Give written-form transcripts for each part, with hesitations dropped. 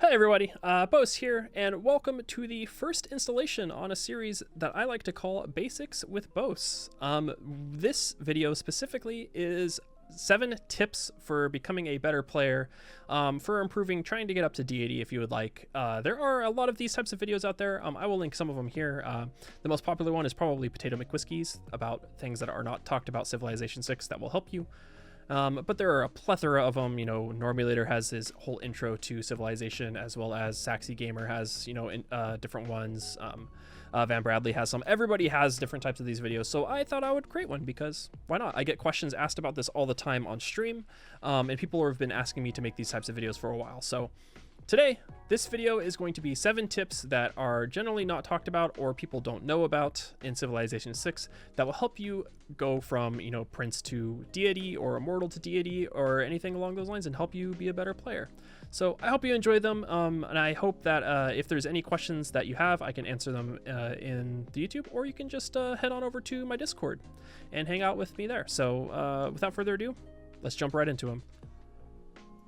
Hi everybody, Boes here, and welcome to the first installation on a series that I like to call Basics with Boes. This video specifically is 7 tips for becoming a better player, for improving, trying to get up to deity if you would like. There are a lot of these types of videos out there. I will link some of them here. The most popular one is probably Potato McWhiskies, about things that are not talked about Civilization 6 that will help you. But there are a plethora of them. You know, Normulator has his whole intro to Civilization, as well as Saxy Gamer has, different ones. Van Bradley has some. Everybody has different types of these videos, so I thought I would create one because why not? I get questions asked about this all the time on stream, and people have been asking me to make these types of videos for a while. So today, this video is going to be 7 tips that are generally not talked about or people don't know about in Civilization 6 that will help you go from, prince to deity or immortal to deity or anything along those lines and help you be a better player. So I hope you enjoy them, and I hope that if there's any questions that you have, I can answer them in the YouTube, or you can just head on over to my Discord and hang out with me there. So without further ado, let's jump right into them.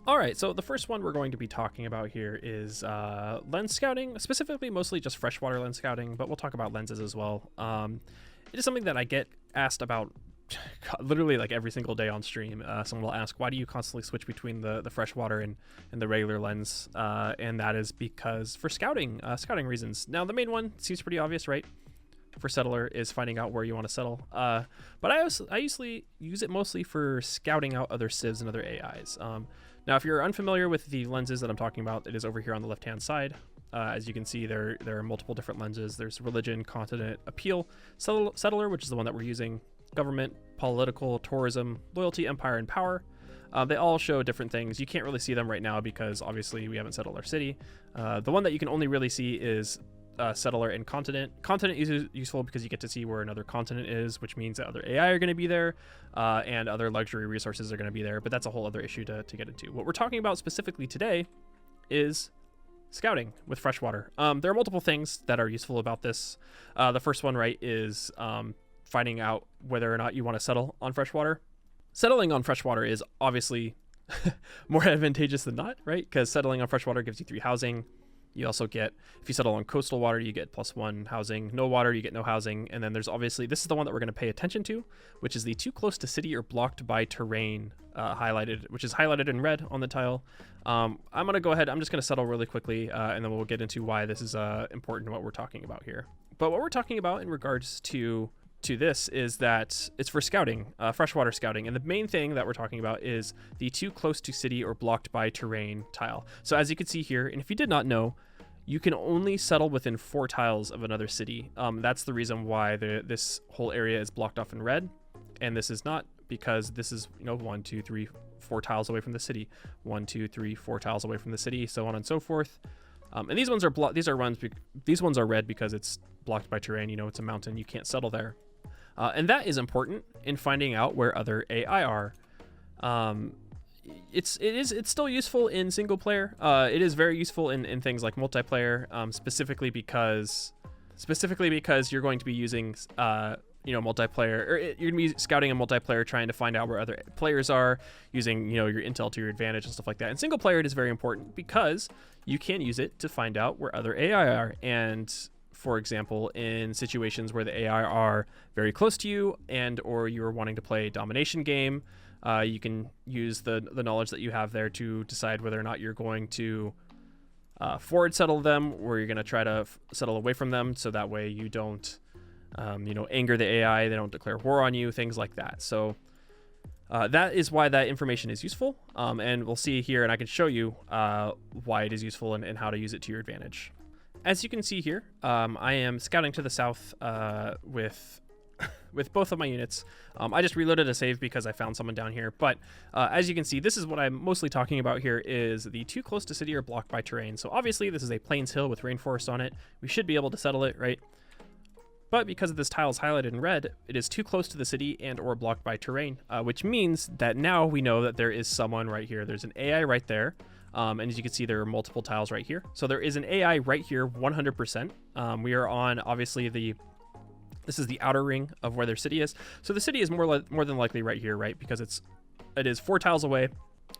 All right, so the first one we're going to be talking about here is lens scouting, specifically mostly just freshwater lens scouting, but we'll talk about lenses as well. It is something that I get asked about literally like every single day on stream. Someone will ask, why do you constantly switch between the freshwater and the regular lens? And that is because for scouting reasons. Now, the main one seems pretty obvious, right? For settler is finding out where you want to settle. But I usually use it mostly for scouting out other civs and other AIs. Now, if you're unfamiliar with the lenses that I'm talking about, it is over here on the left-hand side. As you can see, there are multiple different lenses. There's religion, continent, appeal, settler, which is the one that we're using, government, political, tourism, loyalty, empire, and power. They all show different things. You can't really see them right now because obviously we haven't settled our city. The one that you can only really see is settler and continent. Continent is useful because you get to see where another continent is, which means that other AI are going to be there, and other luxury resources are going to be there, but that's a whole other issue to get into. What we're talking about specifically today is scouting with freshwater. There are multiple things that are useful about this. The first one, right, is finding out whether or not you want to settle on freshwater. Settling on freshwater is obviously more advantageous than not, right? Because settling on freshwater gives you 3 housing. You also get, if you settle on coastal water, you get +1 housing. No water, you get no housing. And then there's obviously, this is the one that we're going to pay attention to, which is the too close to city or blocked by terrain highlighted, which is highlighted in red on the tile. I'm going to go ahead, I'm just going to settle really quickly, and then we'll get into why this is important to what we're talking about here. But what we're talking about in regards to this is that it's for scouting, freshwater scouting. And the main thing that we're talking about is the too close to city or blocked by terrain tile. So as you can see here, and if you did not know, you can only settle within 4 tiles of another city. That's the reason why this whole area is blocked off in red. And this is not, because this is, 1, 2, 3, 4 tiles away from the city. 1, 2, 3, 4 tiles away from the city, so on and so forth. And these ones are these ones are red because it's blocked by terrain. It's a mountain, you can't settle there. And that is important in finding out where other AI are. It's still useful in single player. It is very useful in things like multiplayer, specifically because you're going to be using multiplayer, or you're gonna be scouting a multiplayer, trying to find out where other players are, using your intel to your advantage and stuff like that. In single player, it is very important because you can use it to find out where other AI are. And for example, in situations where the AI are very close to you and or you're wanting to play a domination game, you can use the knowledge that you have there to decide whether or not you're going to forward settle them, or you're going to try to settle away from them, so that way you don't anger the AI, they don't declare war on you, things like that. So that is why that information is useful, and we'll see here, and I can show you why it is useful and how to use it to your advantage. As you can see here, I am scouting to the south with both of my units. I just reloaded a save because I found someone down here, but as you can see, this is what I'm mostly talking about here, is the too close to city or blocked by terrain. So obviously this is a plains hill with rainforest on it. We should be able to settle it, right? But because this tile is highlighted in red, it is too close to the city and or blocked by terrain, which means that now we know that there is someone right here. There's an AI right there. And as you can see, there are multiple tiles right here. So there is an AI right here, 100%. We are on, obviously, this is the outer ring of where their city is. So the city is more than likely right here, right? Because it is 4 tiles away,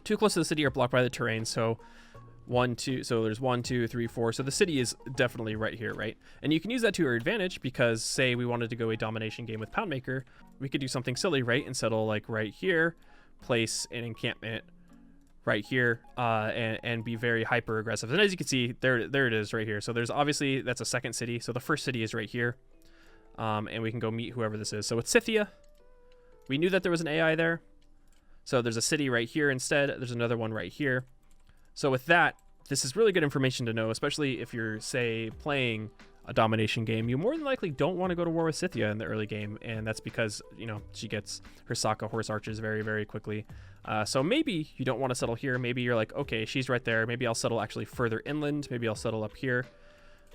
too close to the city or blocked by the terrain. So 1, 2. So there's 1, 2, 3, 4. So the city is definitely right here, right? And you can use that to your advantage because, say, we wanted to go a domination game with Poundmaker, we could do something silly, right? And settle like right here, place an encampment right here, and be very hyper aggressive. And as you can see, there it is right here. So there's obviously, that's a second city. So the first city is right here, and we can go meet whoever this is. So it's Scythia. We knew that there was an AI there. So there's a city right here instead. There's another one right here. So with that, this is really good information to know, especially if you're, say, playing a domination game. You more than likely don't want to go to war with Scythia in the early game, and that's because, you know, she gets her Saka horse archers very, very quickly. So maybe you don't want to settle here. Maybe you're like, okay, she's right there. Maybe I'll settle actually further inland. Maybe I'll settle up here.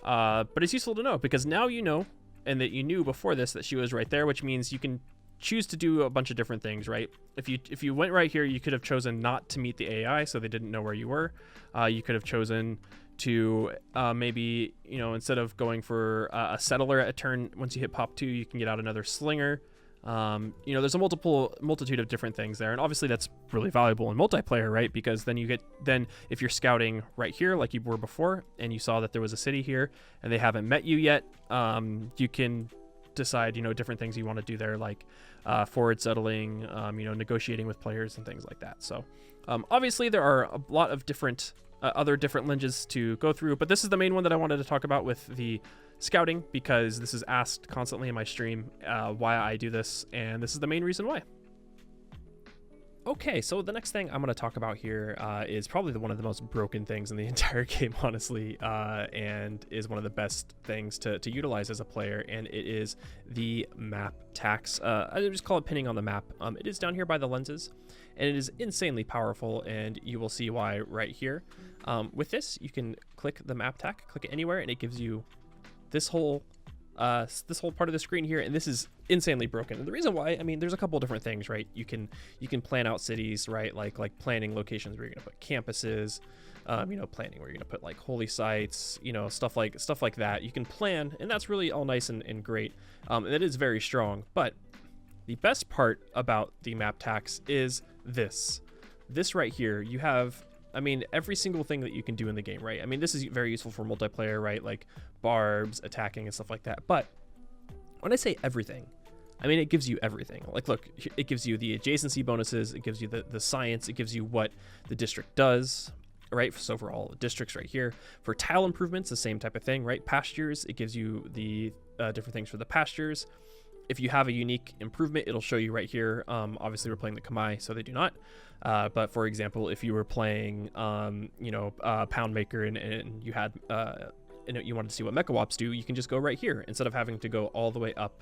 But it's useful to know because now you know, and that you knew before this that she was right there, which means you can choose to do a bunch of different things, right? If you went right here, you could have chosen not to meet the AI, so they didn't know where you were. You could have chosen to maybe, you know, instead of going for a settler at a turn, once you hit pop 2, you can get out another slinger. You know, there's a multitude of different things there, and obviously that's really valuable in multiplayer, right? Because then if you're scouting right here like you were before, and you saw that there was a city here, and they haven't met you yet, you can decide, you know, different things you want to do there, like forward settling, you know, negotiating with players and things like that. So obviously there are a lot of different other different lineages to go through, but this is the main one that I wanted to talk about with the scouting, because this is asked constantly in my stream why I do this, and this is the main reason why. Okay, so the next thing I'm going to talk about here is probably one of the most broken things in the entire game, honestly, and is one of the best things to utilize as a player, and it is the map tax. I just call it pinning on the map. It is down here by the lenses, and it is insanely powerful, and you will see why right here. With this, you can click the map tack, click it anywhere, and it gives you this whole part of the screen here, and this is insanely broken. And the reason why, I mean, there's a couple different things, right? You can plan out cities, right? Like planning locations where you're gonna put campuses, you know, planning where you're gonna put like holy sites, you know, stuff like that. You can plan, and that's really all nice and great. And it is very strong. But the best part about the map tax is this right here. You have, I mean, every single thing that you can do in the game, right? I mean, this is very useful for multiplayer, right? Like barbs, attacking, and stuff like that. But when I say everything, I mean, it gives you everything. Like, look, it gives you the adjacency bonuses. It gives you the science. It gives you what the district does, right? So for all the districts right here. For tile improvements, the same type of thing, right? Pastures, it gives you the different things for the pastures. If you have a unique improvement, it'll show you right here. Obviously, we're playing the Kamai, so they do not. But for example, if you were playing, you know, Poundmaker and you had, and you wanted to see what Mechawops do, you can just go right here instead of having to go all the way up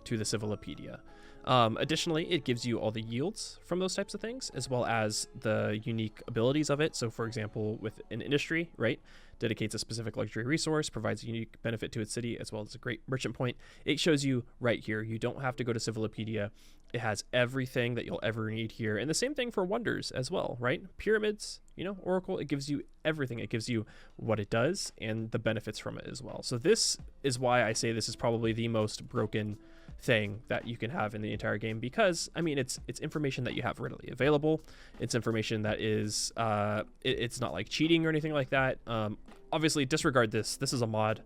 to the Civilopedia. Additionally, it gives you all the yields from those types of things, as well as the unique abilities of it. So for example, with an industry, right, dedicates a specific luxury resource, provides a unique benefit to its city, as well as a great merchant point. It shows you right here. You don't have to go to Civilopedia. It has everything that you'll ever need here. And the same thing for wonders as well, right? Pyramids, you know, Oracle, it gives you everything. It gives you what it does and the benefits from it as well. So this is why I say this is probably the most broken thing that you can have in the entire game, because I mean, it's information that you have readily available. It's information that is it's not like cheating or anything like that. Obviously disregard this. This is a mod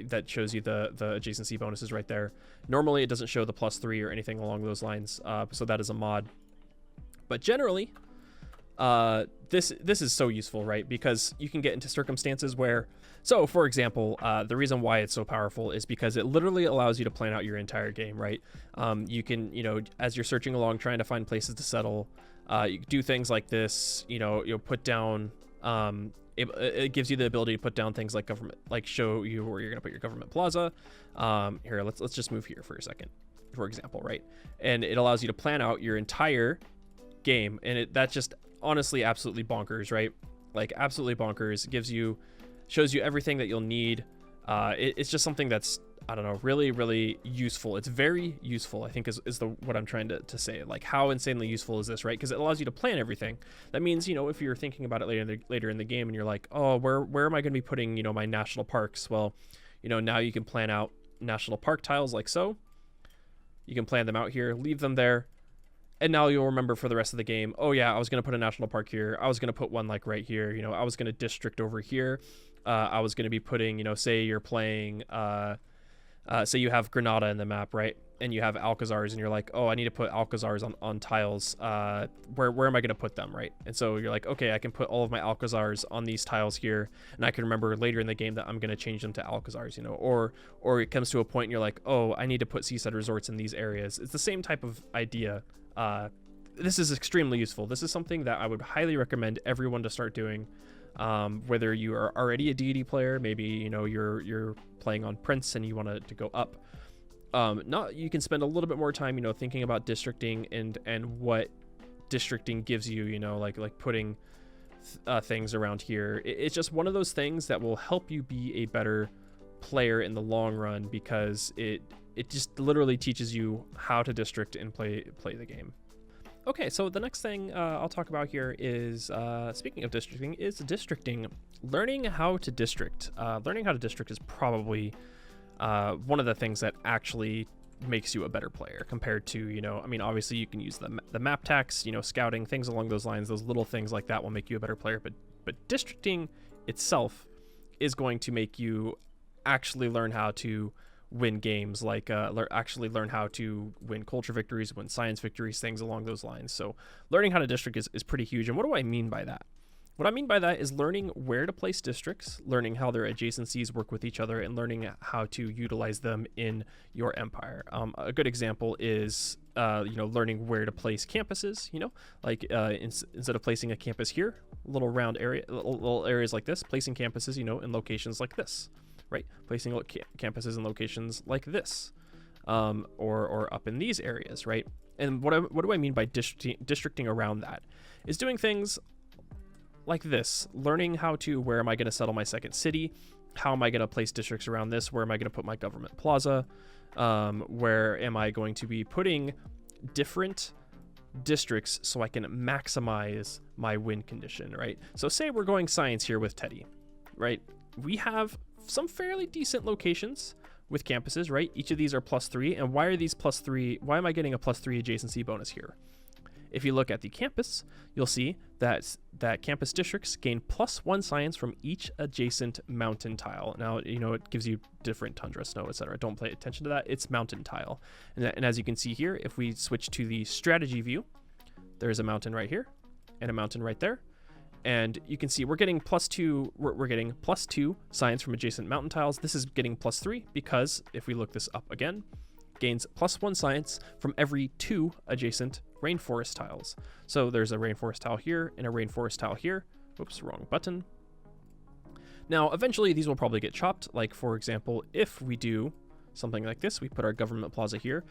that shows you the adjacency bonuses right there. Normally it doesn't show the +3 or anything along those lines, so that is a mod. But generally this is so useful, right? Because you can get into circumstances where, so for example, the reason why it's so powerful is because it literally allows you to plan out your entire game, right? You can, you know, as you're searching along trying to find places to settle, you do things like this, you know, you'll put down, it gives you the ability to put down things like government, like show you where you're gonna put your government plaza. Here, let's just move here for a second, for example, right? And it allows you to plan out your entire game, and that's just honestly absolutely bonkers, right? Like absolutely bonkers. It gives you, shows you everything that you'll need. It's just something that's, I don't know, really, really useful. It's very useful, I think is what I'm trying to say. Like, how insanely useful is this, right? Because it allows you to plan everything. That means, you know, if you're thinking about it later in the game and you're like, oh, where am I going to be putting, you know, my national parks? Well, you know, now you can plan out national park tiles like so. You can plan them out here, leave them there, And now you'll remember for the rest of the game, oh yeah, I was going to put a national park here. I was going to put one like right here. You know, I was going to district over here. I was going to be putting, you know, say you're playing, say you have Granada in the map, right? And you have Alcazars, and you're like, oh, I need to put Alcazars on tiles. Where am I going to put them, right? And so you're like, okay, I can put all of my Alcazars on these tiles here, and I can remember later in the game that I'm going to change them to Alcazars, you know, or it comes to a point and you're like, oh, I need to put seaside resorts in these areas. It's the same type of idea. This is extremely useful. This is something that I would highly recommend everyone to start doing. Whether you are already a deity player, maybe, you know, you're playing on Prince and you want to go up. You can spend a little bit more time, you know, thinking about districting and what districting gives you, you know, like putting things around here. It's just one of those things that will help you be a better player in the long run, because it just literally teaches you how to district and play the game. Okay, so the next thing I'll talk about here is, speaking of districting, is districting. Learning how to district. Learning how to district is probably one of the things that actually makes you a better player compared to, you know, I mean, obviously you can use the map tax, you know, scouting, things along those lines. Those little things like that will make you a better player, but districting itself is going to make you actually learn how to win games, like actually learn how to win culture victories, win science victories, things along those lines. So learning how to district is pretty huge. And what do I mean by that? What I mean by that is learning where to place districts, learning how their adjacencies work with each other, and learning how to utilize them in your empire. A good example is, you know, learning where to place campuses, you know, like instead of placing a campus here, little round area, little areas like this, placing campuses, you know, in locations like this, right? Placing campuses in locations like this, or up in these areas, right? And what do I mean by districting around that? Is doing things like this, learning where am I going to settle my second city? How am I going to place districts around this? Where am I going to put my government plaza? Where am I going to be putting different districts so I can maximize my win condition, right? So say we're going science here with Teddy, right? We have some fairly decent locations with campuses, right? Each of these are +3. And why are these +3? Why am I getting a +3 adjacency bonus here? If you look at the campus, you'll see that campus districts gain +1 science from each adjacent mountain tile. Now, you know, it gives you different tundra, snow, etc. Don't pay attention to that. It's mountain tile. And as you can see here, if we switch to the strategy view, there's a mountain right here and a mountain right there. And you can see we're getting +2. We're getting +2 science from adjacent mountain tiles. This is getting +3 because if we look this up again, gains +1 science from every 2 adjacent rainforest tiles. So there's a rainforest tile here and a rainforest tile here. Oops, wrong button. Now, eventually these will probably get chopped. Like, for example, if we do something like this, we put our government plaza here,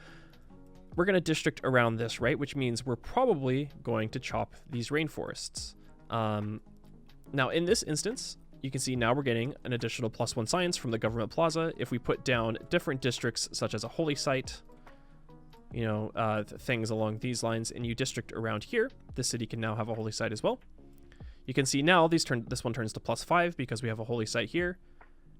we're going to district around this, right? Which means we're probably going to chop these rainforests. Now, in this instance, you can see now we're getting an additional +1 science from the government plaza. If we put down different districts, such as a holy site, you know, things along these lines, and you district around here, this city can now have a holy site as well. You can see now this one turns to +5 because we have a holy site here.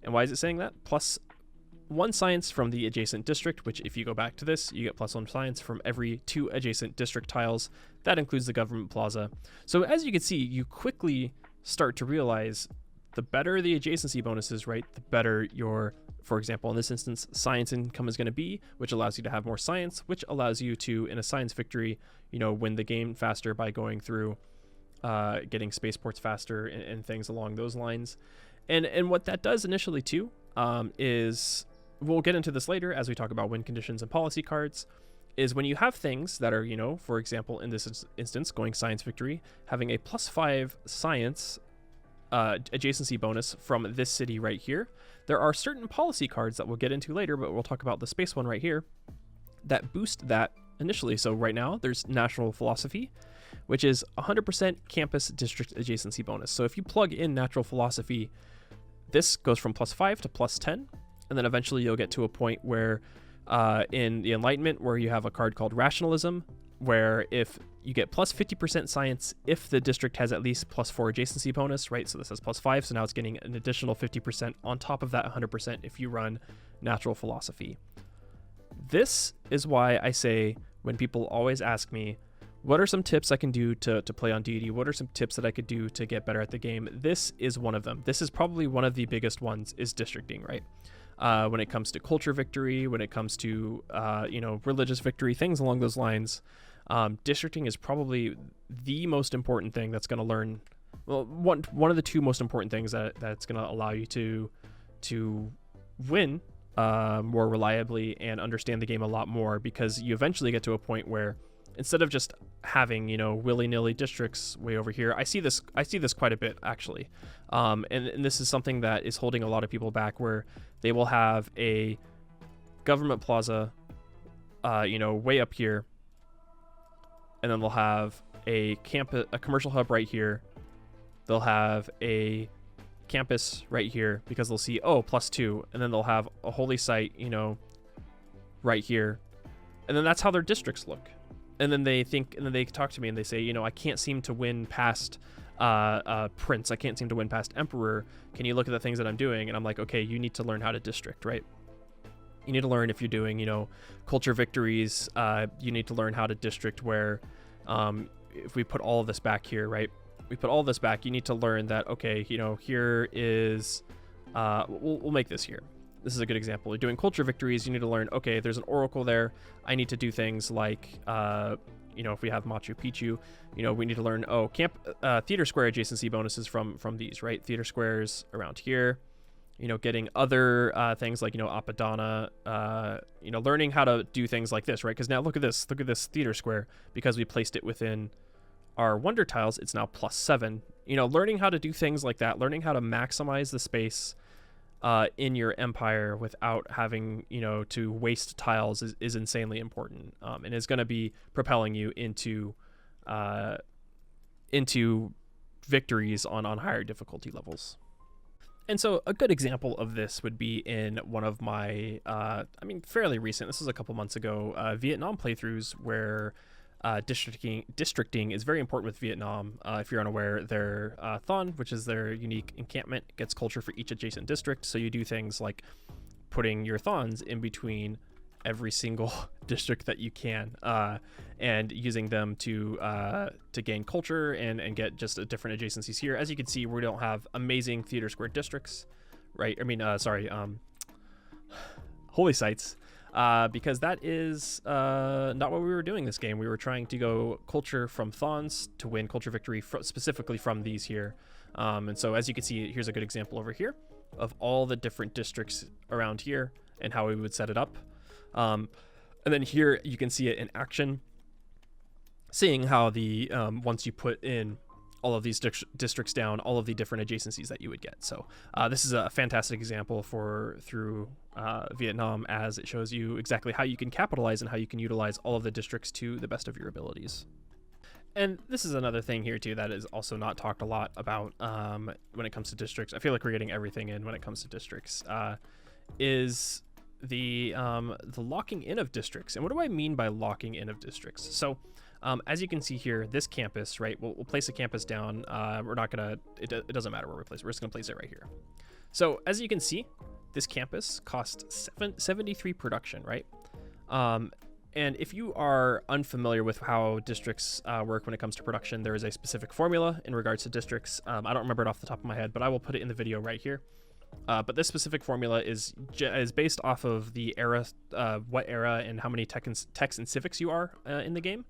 And why is it saying that? +1 science from the adjacent district, which if you go back to this, you get +1 science from every 2 adjacent district tiles. That includes the government plaza. So as you can see, you quickly start to realize the better the adjacency bonus is, right, the better your, for example, in this instance, science income is going to be, which allows you to have more science, which allows you to, in a science victory, you know, win the game faster by going through getting spaceports faster and things along those lines. And what that does initially too is, we'll get into this later as we talk about win conditions and policy cards, is when you have things that are, you know, for example, in this instance, going science victory, having a +5 science adjacency bonus from this city right here. There are certain policy cards that we'll get into later, but we'll talk about the space one right here, that boost that initially. So right now there's natural philosophy, which is 100% campus district adjacency bonus. So if you plug in natural philosophy, this goes from +5 to +10, and then eventually you'll get to a point where in the Enlightenment, where you have a card called rationalism, where if you get +50% science if the district has at least +4 adjacency bonus, right? So this has +5, so now it's getting an additional 50% on top of that 100% if you run natural philosophy. This is why I say, when people always ask me, what are some tips I can do to play on deity? What are some tips that I could do to get better at the game? This is one of them. This is probably one of the biggest ones, is districting, right? When it comes to culture victory, when it comes to, religious victory, things along those lines, districting is probably the most important thing that's going to learn. Well, one of the two most important things that's going to allow you to win more reliably and understand the game a lot more, because you eventually get to a point where instead of just having, willy-nilly districts way over here, I see this quite a bit, actually. And this is something that is holding a lot of people back, where they will have a government plaza, way up here, and then they'll have a commercial hub right here. They'll have a campus right here, because they'll see, oh, +2, and then they'll have a holy site, right here. And then that's how their districts look. And then they talk to me and they say, I can't seem to win past prince. I can't seem to win past emperor. Can you look at the things that I'm doing? And I'm like, okay, you need to learn how to district, right? You need to learn, if you're doing, culture victories, you need to learn how to district where, if we put all of this back here, right? We put all this back, you need to learn that, okay, here is, we'll make this here. This is a good example. You're doing culture victories, you need to learn, okay, there's an oracle there. I need to do things like, if we have Machu Picchu, we need to learn, theater square adjacency bonuses from these, right? Theater squares around here, getting other things like, Apadana, learning how to do things like this, right? Because now look at this theater square, because we placed it within our wonder tiles, it's now +7. Learning how to do things like that, learning how to maximize the space in your empire without having, to waste tiles is insanely important, and is going to be propelling you into victories on higher difficulty levels. And so a good example of this would be in one of my, fairly recent, this was a couple months ago, Vietnam playthroughs, where districting is very important with Vietnam. If you're unaware, their Thon, which is their unique encampment, gets culture for each adjacent district. So you do things like putting your Thons in between every single district that you can, and using them to gain culture and get just a different adjacencies here. As you can see, we don't have amazing theater square districts, right? Holy sites. Because that is not what we were doing this game. We were trying to go culture from Thons to win culture victory specifically from these here. And so as you can see, here's a good example over here of all the different districts around here and how we would set it up. And then here you can see it in action, seeing how the once you put in all of these districts down, all of the different adjacencies that you would get. So this is a fantastic example through Vietnam, as it shows you exactly how you can capitalize and how you can utilize all of the districts to the best of your abilities. And this is another thing here too that is also not talked a lot about when it comes to districts. I feel like we're getting everything in when it comes to districts, is the locking in of districts. And what do I mean by locking in of districts? So as you can see here, this campus, right, we'll place a campus down. We're not gonna, it doesn't matter where we place it. We're just gonna place it right here. So as you can see, this campus costs 73 production, right? And if you are unfamiliar with how districts work when it comes to production, there is a specific formula in regards to districts. I don't remember it off the top of my head, but I will put it in the video right here. But this specific formula is based off of the era, what era and how many techs and civics you are in the game.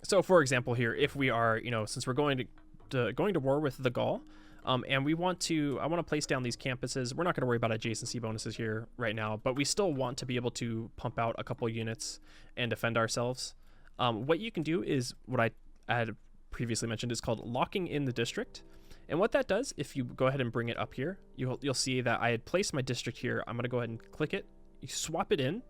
So for example here, if we are, since we're going to war with the Gaul, and I want to place down these campuses. We're not going to worry about adjacency bonuses here right now, but we still want to be able to pump out a couple units and defend ourselves. What you can do is what I had previously mentioned is called locking in the district. And what that does, if you go ahead and bring it up here, you'll see that I had placed my district here. I'm going to go ahead and click it. You swap it in,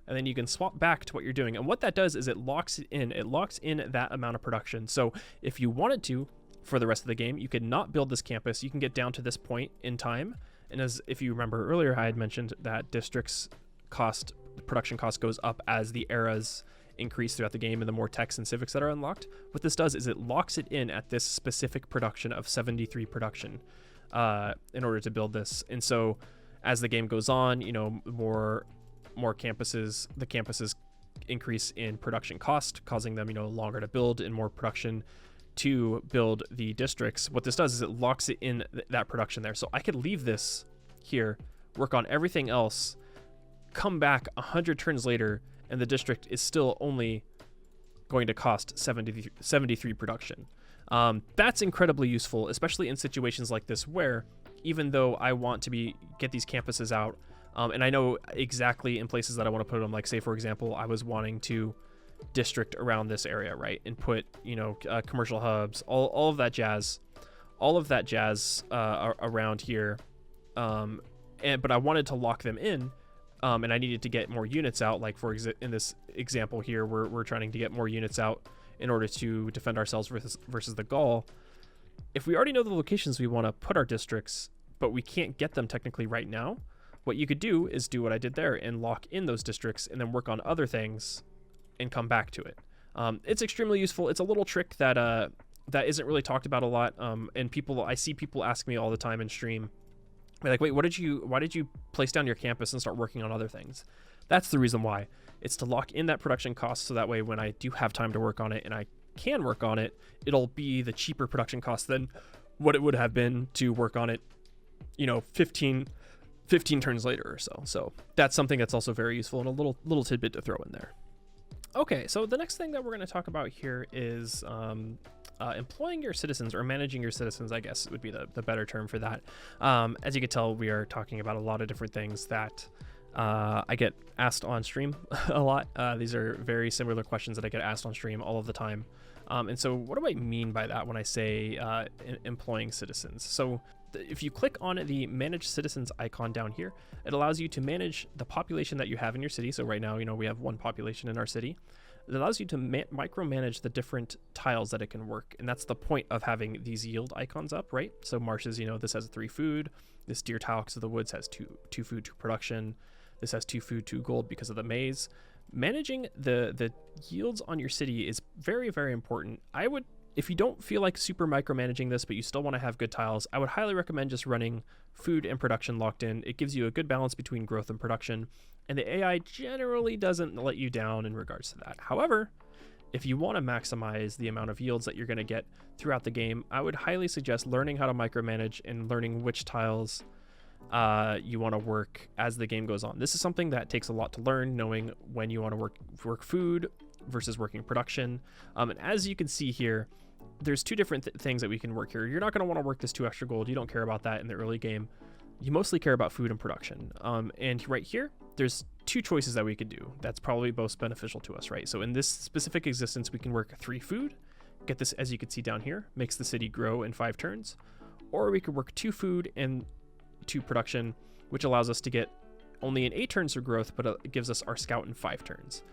and then you can swap back to what you're doing. And what that does is it locks it in. It locks in that amount of production. So if you wanted to, for the rest of the game, you could not build this campus. You can get down to this point in time. And as if you remember earlier, I had mentioned that districts production cost goes up as the eras increase throughout the game and the more techs and civics that are unlocked. What this does is it locks it in at this specific production of 73 production in order to build this. And so as the game goes on, more campuses, the campuses increase in production cost, causing them, longer to build and more production to build the districts. What this does is it locks it in that production there. So I could leave this here, work on everything else, come back 100 turns later, and the district is still only going to cost 73 production. That's incredibly useful, especially in situations like this where, even though I want to get these campuses out, and I know exactly in places that I want to put them, like say for example, I was wanting to district around this area, right, and put commercial hubs, all of that jazz around here, but I wanted to lock them in, and I needed to get more units out. Like in this example here, we're trying to get more units out in order to defend ourselves versus the Gaul. If we already know the locations we want to put our districts, but we can't get them technically right now, what you could do is do what I did there and lock in those districts and then work on other things and come back to it. It's extremely useful. It's a little trick that isn't really talked about a lot, and I see people ask me all the time in stream, they're like, wait, why did you place down your campus and start working on other things? That's the reason why. It's to lock in that production cost, so that way when I do have time to work on it and I can work on it, it'll be the cheaper production cost than what it would have been to work on it 15 turns later or so. So that's something that's also very useful and a little tidbit to throw in there. Okay, so the next thing that we're going to talk about here is employing your citizens, or managing your citizens, I guess would be the better term for that. As you can tell, we are talking about a lot of different things that I get asked on stream a lot. These are very similar questions that I get asked on stream all of the time. And so what do I mean by that when I say employing citizens? So if you click on the manage citizens icon down here, it allows you to manage the population that you have in your city. So right now, we have 1 population in our city. It allows you to micromanage the different tiles that it can work. And that's the point of having these yield icons up, right? So marshes, this has 3 food. This deer tile because of the woods has 2 food, 2 production. This has 2 food, 2 gold because of the maize. Managing the yields on your city is very, very important. If you don't feel like super micromanaging this, but you still want to have good tiles, I would highly recommend just running food and production locked in. It gives you a good balance between growth and production, and the AI generally doesn't let you down in regards to that. However, if you want to maximize the amount of yields that you're going to get throughout the game, I would highly suggest learning how to micromanage and learning which tiles you want to work as the game goes on. This is something that takes a lot to learn, knowing when you want to work food versus working production. And as you can see here, there's 2 different things that we can work here. You're not going to want to work this 2 extra gold. You don't care about that in the early game. You mostly care about food and production. And right here, there's 2 choices that we could do. That's probably most beneficial to us, right? So in this specific existence, we can work 3 food, get this, as you can see down here, makes the city grow in 5 turns. Or we could work 2 food and 2 production, which allows us to get only in 8 turns of growth, but it gives us our scout in 5 turns.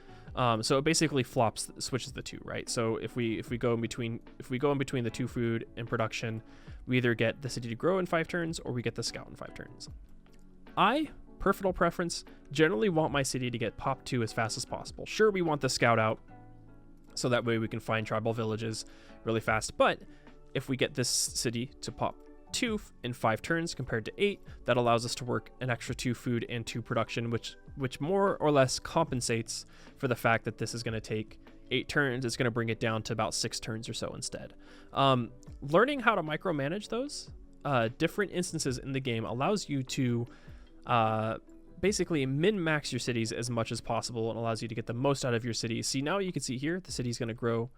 So it basically switches the 2, right? So if we go in between the 2 food and production, we either get the city to grow in 5 turns or we get the scout in 5 turns. Personal preference, generally want my city to get pop 2 as fast as possible. Sure, we want the scout out so that way we can find tribal villages really fast, but if we get this city to pop 2 in 5 turns compared to 8, that allows us to work an extra 2 food and 2 production, which more or less compensates for the fact that this is going to take 8 turns. It's going to bring it down to about 6 turns or so instead. Learning how to micromanage those different instances in the game allows you to basically min-max your cities as much as possible, and allows you to get the most out of your cities. See, now you can see here the city's going to grow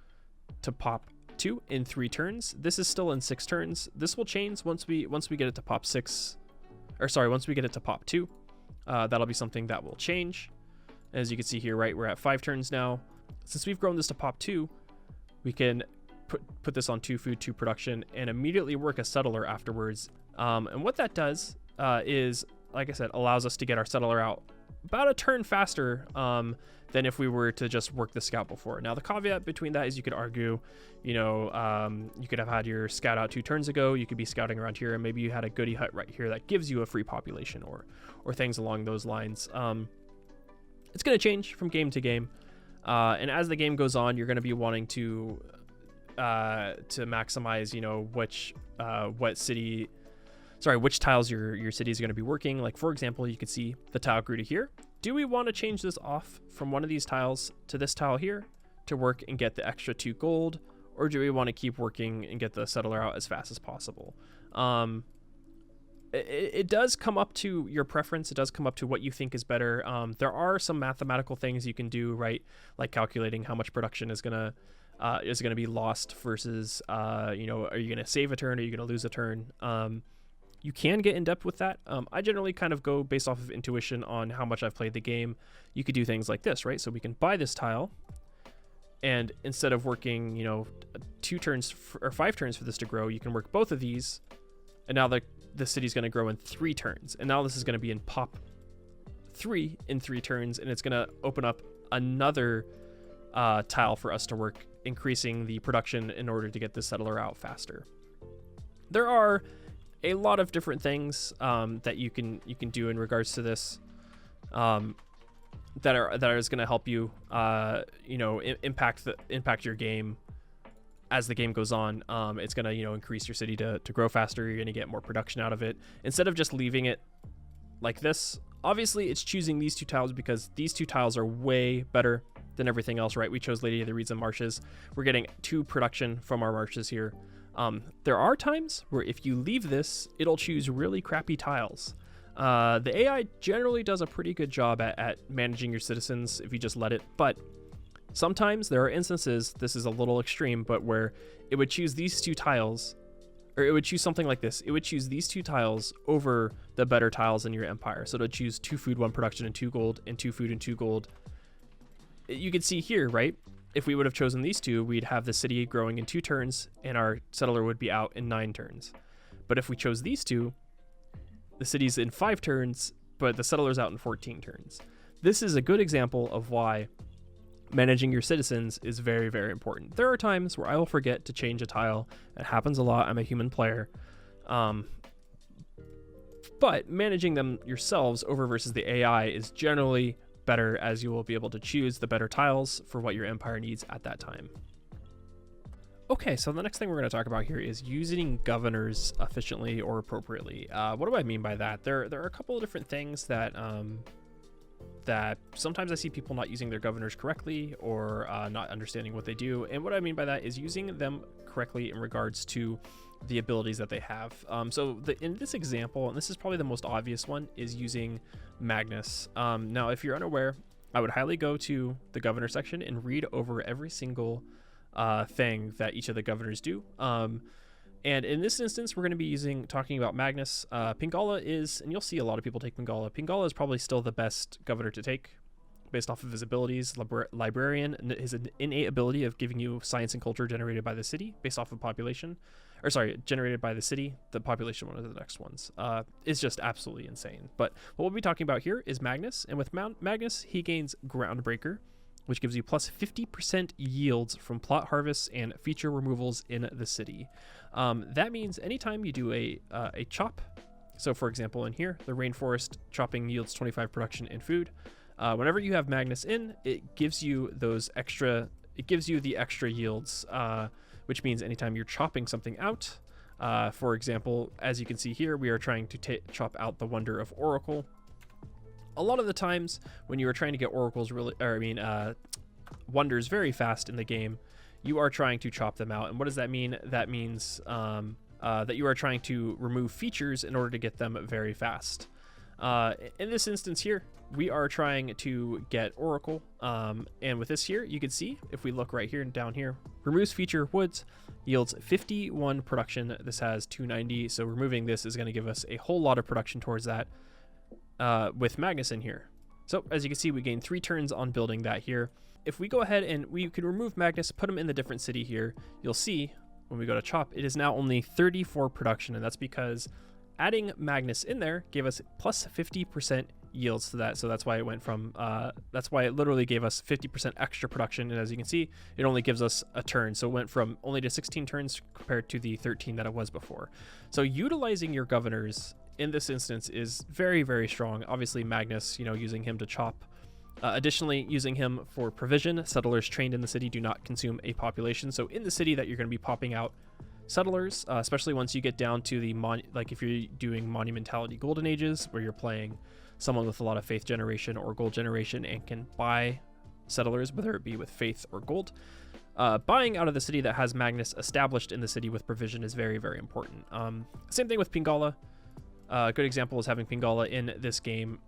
to pop 2 in 3 turns. This is still in 6 turns. This will change once we get it to pop 6, or sorry, once we get it to pop 2. That'll be something that will change. As you can see here, right, we're at 5 turns now. Since we've grown this to pop 2, we can put this on 2 food, 2 production, and immediately work a settler afterwards. And what that does is, like I said, allows us to get our settler out about a turn faster than if we were to just work the scout before. Now, the caveat between that is you could argue, you could have had your scout out 2 turns ago. You could be scouting around here, and maybe you had a goody hut right here that gives you a free population, or things along those lines. It's going to change from game to game. And as the game goes on, you're going to be wanting to maximize, which tiles your city is going to be working. Like, for example, you can see the tile grew to here. do we want to change this off from one of these tiles to this tile here to work and get the extra 2 gold, or do we want to keep working and get the settler out as fast as possible? It does come up to your preference. It does come up to what you think is better. There are some mathematical things you can do, right? Like calculating how much production is gonna be lost versus, are you gonna save a turn? Are you gonna lose a turn? You can get in depth with that. I generally kind of go based off of intuition on how much I've played the game. You could do things like this, right? So we can buy this tile, and instead of working, 2 turns or 5 turns for this to grow, you can work both of these, and now the city's going to grow in 3 turns. And now this is going to be in pop 3 in 3 turns, and it's going to open up another tile for us to work, increasing the production in order to get the settler out faster. There are a lot of different things that you can do in regards to this that is going to help you impact your game as the game goes on. It's going to increase your city to grow faster. You're going to get more production out of it instead of just leaving it like this. Obviously it's choosing these 2 tiles because these 2 tiles are way better than everything else, right? We chose Lady of the Reeds and Marshes. We're getting 2 production from our marshes here. There are times where if you leave this, it'll choose really crappy tiles. The AI generally does a pretty good job at managing your citizens if you just let it, but sometimes there are instances, this is a little extreme, but where it would choose these 2 tiles, or it would choose something like this. It would choose these 2 tiles over the better tiles in your empire. So it'll choose 2 food, 1 production, and 2 gold, and 2 food and 2 gold. You can see here, right? If we would have chosen these 2, we'd have the city growing in 2 turns, and our settler would be out in 9 turns. But if we chose these 2, the city's in 5 turns, but the settler's out in 14 turns. This is a good example of why managing your citizens is very, very important. There are times where I will forget to change a tile. It happens a lot. I'm a human player. But managing them yourselves over versus the AI is generally better, as you will be able to choose the better tiles for what your empire needs at that time. Okay, so the next thing we're going to talk about here is using governors efficiently or appropriately. What do I mean by that? There are a couple of different things that sometimes I see people not using their governors correctly or not understanding what they do. And what I mean by that is using them correctly in regards to the abilities that they have. In this example, and this is probably the most obvious one, is using Magnus. Now, if you're unaware, I would highly go to the governor section and read over every single thing that each of the governors do. And in this instance, we're going to be talking about Magnus. Pingala is, and you'll see a lot of people take Pingala. Pingala is probably still the best governor to take based off of his abilities. Librarian, his innate ability of giving you science and culture generated by the city based off of population. Or sorry, generated by the city. The population one of the next ones is just absolutely insane. But what we'll be talking about here is Magnus. And with Magnus, he gains Groundbreaker, which gives you plus 50% yields from plot harvests and feature removals in the city. That means anytime you do a chop, so for example in here, the rainforest chopping yields 25 production and food. Whenever you have Magnus in, it gives you the extra yields, which means anytime you're chopping something out, for example, as you can see here, we are trying to chop out the Wonder of Oracle. A lot of the times when you are trying to get oracles wonders very fast in the game, you are trying to chop them out. And what does that mean? That means that you are trying to remove features in order to get them very fast. In this instance here, we are trying to get oracle. And with this here, you can see, if we look right here and down here, removes feature woods, yields 51 production. This has 290. So removing this is going to give us a whole lot of production towards that. With Magnus in here. So as you can see, we gain 3 turns on building that here. If we go ahead and we can remove Magnus, put him in the different city here, you'll see when we go to chop, it is now only 34 production. And that's because adding Magnus in there gave us plus 50% yields to that. So that's why it went from, that's why it literally gave us 50% extra production. And as you can see, it only gives us a turn. So it went from only to 16 turns compared to the 13 that it was before. So utilizing your governors in this instance is very, very strong. Obviously Magnus, using him to chop. Additionally, using him for provision. Settlers trained in the city do not consume a population. So in the city that you're going to be popping out settlers, especially once you get down to the like if you're doing monumentality golden ages, where you're playing someone with a lot of faith generation or gold generation and can buy settlers, whether it be with faith or gold. Buying out of the city that has Magnus established in the city with provision is very, very important. Same thing with Pingala. A good example is having Pingala in this game.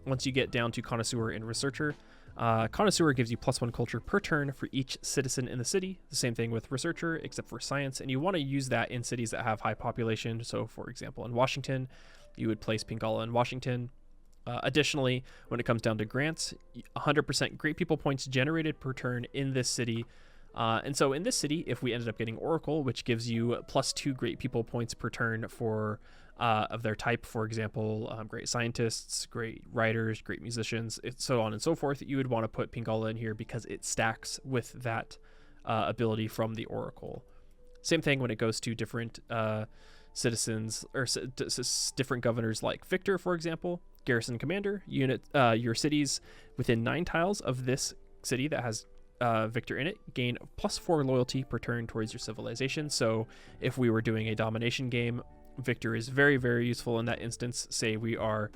Once you get down to Connoisseur and Researcher, Connoisseur gives you +1 culture per turn for each citizen in the city. The same thing with Researcher, except for science, and you want to use that in cities that have high population. So, for example, in Washington, you would place Pingala in Washington. Additionally, when it comes down to grants, 100% great people points generated per turn in this city. And so in this city, if we ended up getting Oracle, which gives you +2 great people points per turn for of their type, for example, great scientists, great writers, great musicians, so on and so forth, you would want to put Pingala in here because it stacks with that ability from the Oracle. Same thing when it goes to different citizens or different governors, like Victor, for example, garrison commander, unit, your cities within 9 tiles of this city that has Victor in it gain +4 loyalty per turn towards your civilization. So if we were doing a domination game, Victor is very, very useful in that instance. Say we are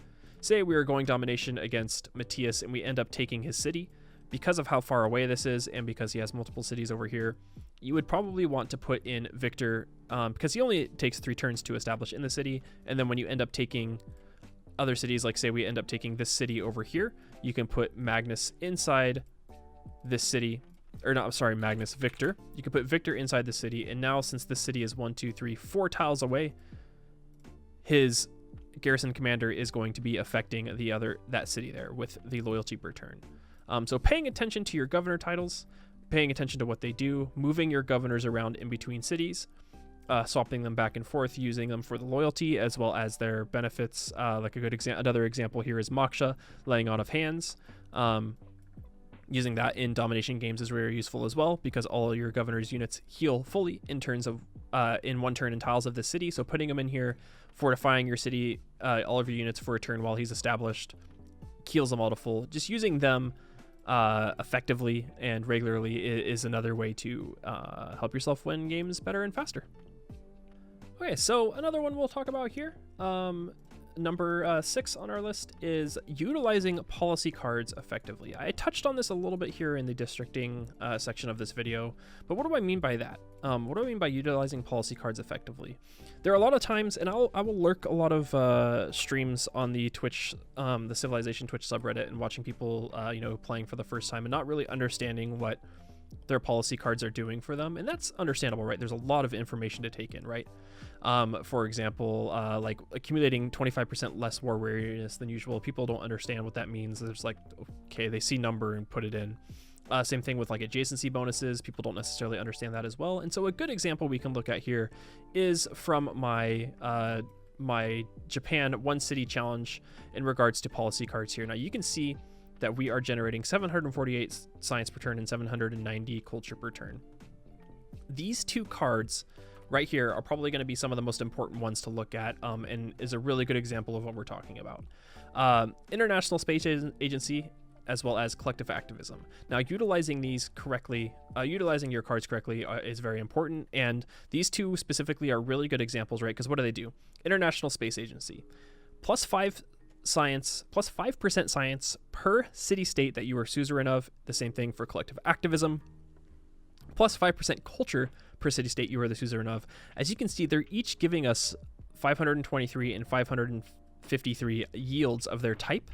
going domination against Matthias and we end up taking his city. Because of how far away this is and because he has multiple cities over here, you would probably want to put in Victor because he only takes 3 turns to establish in the city. And then when you end up taking other cities, like say we end up taking this city over here, you can put Magnus inside this city, or not, sorry, Magnus, Victor. You can put Victor inside the city, and now since this city is 1, 2, 3, 4 tiles away, his garrison commander is going to be affecting that city there with the loyalty per turn. So paying attention to your governor titles, paying attention to what they do, moving your governors around in between cities, swapping them back and forth, using them for the loyalty as well as their benefits. Like another example here is Moksha, laying on of hands. Using that in domination games is very useful as well because all your governor's units heal fully in turns of in 1 turn in tiles of the city. So putting them in here, fortifying your city, all of your units for a turn while he's established, heals them all to full. Just using them effectively and regularly is another way to help yourself win games better and faster. Okay, so another one we'll talk about here. Number 6 on our list is utilizing policy cards effectively. I touched on this a little bit here in the districting section of this video, but what do I mean by that? What do I mean by utilizing policy cards effectively? There are a lot of times, and I will lurk a lot of streams on the Twitch, the Civilization Twitch subreddit, and watching people, playing for the first time and not really understanding what their policy cards are doing for them, and that's understandable, right? There's a lot of information to take in, right? For example, like accumulating 25% less war weariness than usual. People don't understand what that means. There's like, okay, they see number and put it in. Same thing with like adjacency bonuses. People don't necessarily understand that as well. And so a good example we can look at here is from my my Japan 1 city challenge in regards to policy cards here. Now you can see that we are generating 748 science per turn and 790 culture per turn. These 2 cards right here are probably going to be some of the most important ones to look at, and is a really good example of what we're talking about. International Space Agency, as well as collective activism. Now, utilizing these correctly, utilizing your cards correctly is very important, and these 2 specifically are really good examples, right? Because what do? International Space Agency, +5 science, +5% science per city-state that you are suzerain of. The same thing for collective activism, +5% culture per city-state you are the suzerain of. As you can see, they're each giving us 523 and 553 yields of their type.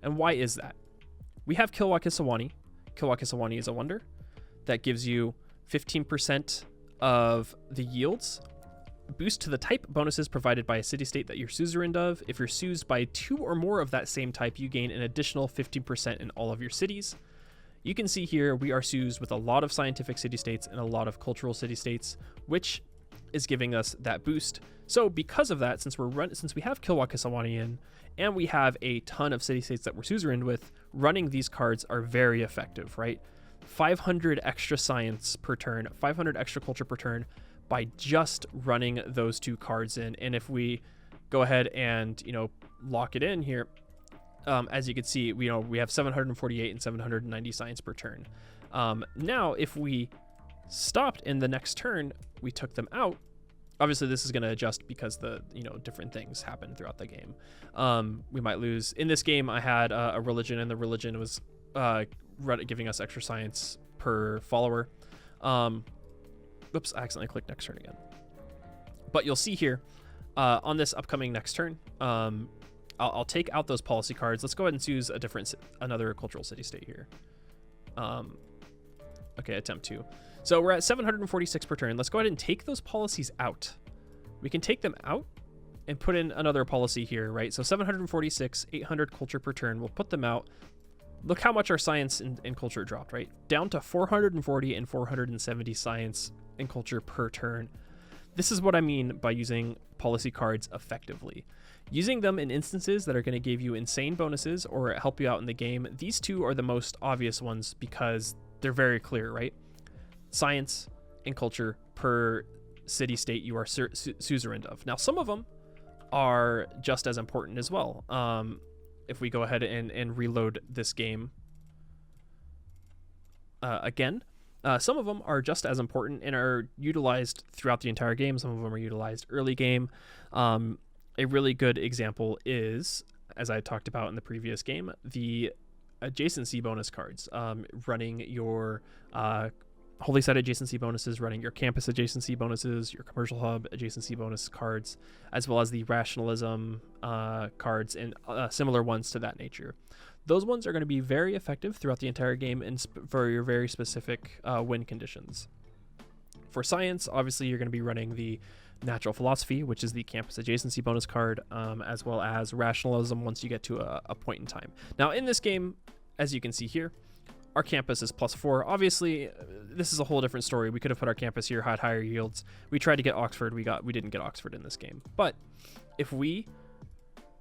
And why is that? We have Kilwakisawani. Kilwakisawani is a wonder that gives you 15% of the yields. Boost to the type bonuses provided by a city-state that you're suzerain of. If you're suzed by 2 or more of that same type, you gain an additional 15% in all of your cities. You can see here we are suzed with a lot of scientific city-states and a lot of cultural city-states, which is giving us that boost. So because of that, since we have Kilwakisawani in, and we have a ton of city-states that we're suzerain with, running these cards are very effective, right? 500 extra science per turn, 500 extra culture per turn, by just running those 2 cards in. And if we go ahead and, lock it in here, as you can see, we have 748 and 790 science per turn. Now, if we stopped in the next turn, we took them out, Obviously, this is going to adjust because the different things happen throughout the game. We might lose. In this game, I had a religion, and the religion was giving us extra science per follower. Oops, I accidentally clicked next turn again. But you'll see here on this upcoming next turn, I'll take out those policy cards. Let's go ahead and choose another cultural city-state here. Okay, attempt 2. So we're at 746 per turn. Let's go ahead and take those policies out. We can take them out and put in another policy here, right? So 746, 800 culture per turn. We'll put them out. Look how much our science and culture dropped, right? Down to 440 and 470 science and culture per turn. This is what I mean by using policy cards effectively. Using them in instances that are going to give you insane bonuses or help you out in the game. These two are the most obvious ones because they're very clear, right? Science and culture per city-state you are suzerain of. Now, some of them are just as important as well. If we go ahead and reload this game again, some of them are just as important and are utilized throughout the entire game. Some of them are utilized early game. A really good example is, as I talked about in the previous game, the adjacency bonus cards, running your holy site adjacency bonuses, running your campus adjacency bonuses, your commercial hub adjacency bonus cards, as well as the rationalism cards and similar ones to that nature. Those ones are going to be very effective throughout the entire game and for your very specific win conditions. For science, obviously you're going to be running the natural philosophy, which is the campus adjacency bonus card, as well as rationalism once you get to a point in time. Now in this game, as you can see here, our campus is +4. Obviously, this is a whole different story. We could have put our campus here, had higher yields. We tried to get Oxford. We didn't get Oxford in this game. But if we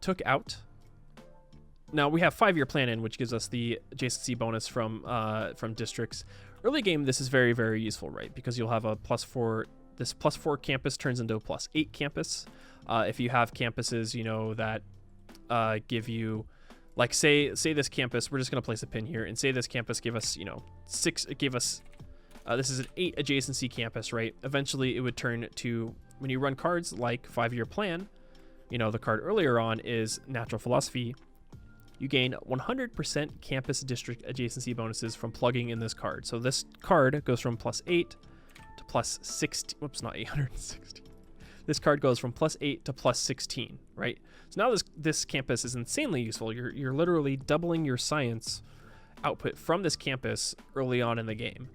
took out, now we have 5-year plan in, which gives us the adjacency bonus from districts. Early game, this is very, very useful, right? Because you'll have a +4. This +4 campus turns into a +8 campus. If you have campuses, that give you, like say this campus, we're just going to place a pin here and say this campus gave us, this is an 8 adjacency campus, right? Eventually it would turn to, when you run cards like 5-year plan, the card earlier on is natural philosophy. You gain 100% campus district adjacency bonuses from plugging in this card. So this card goes from +8 to +16. Whoops, not 860. This card goes from +8 to +16, right? So now this campus is insanely useful. You're literally doubling your science output from this campus early on in the game.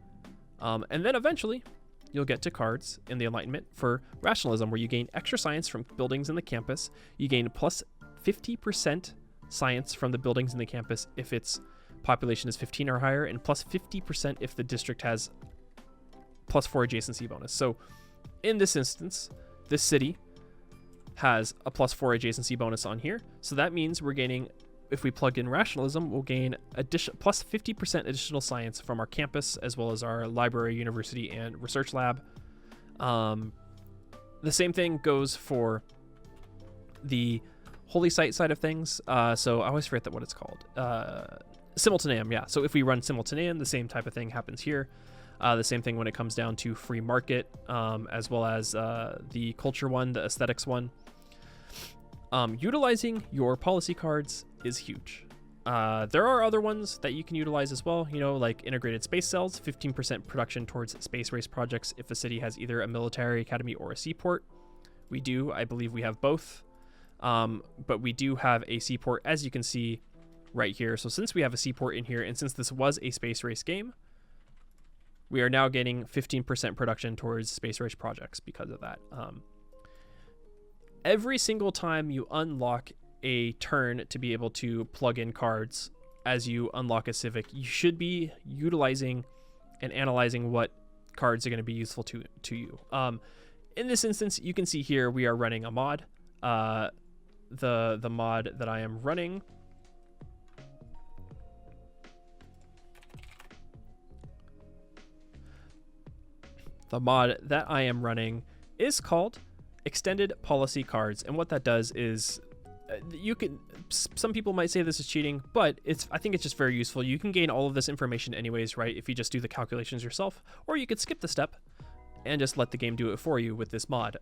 And then eventually you'll get to cards in the Enlightenment for rationalism, where you gain extra science from buildings in the campus. You gain +50% science from the buildings in the campus if its population is 15 or higher, and +50% if the district has +4 adjacency bonus. So in this instance, this city has a +4 adjacency bonus on here. So that means we're gaining, if we plug in rationalism, we'll gain +50% additional science from our campus, as well as our library, university, and research lab. The same thing goes for the holy site side of things. So I always forget what it's called. Simultaneum, yeah. So if we run simultaneum, the same type of thing happens here. The same thing when it comes down to free market, as well as the culture one, the aesthetics one. Utilizing your policy cards is huge. There are other ones that you can utilize as well, like integrated space cells, 15% production towards space race projects if the city has either a military academy or a seaport. I believe we have both, but we do have a seaport, as you can see right here. So since we have a seaport in here, and since this was a space race game, we are now getting 15% production towards space race projects because of that. Every single time you unlock a turn to be able to plug in cards as you unlock a civic, you should be utilizing and analyzing what cards are going to be useful to you. In this instance, you can see here we are running a mod. The mod that I am running is called Extended Policy Cards, and what that does is some people might say this is cheating, but I think it's just very useful. You can gain all of this information anyways, right, if you just do the calculations yourself, or you could skip the step and just let the game do it for you with this mod.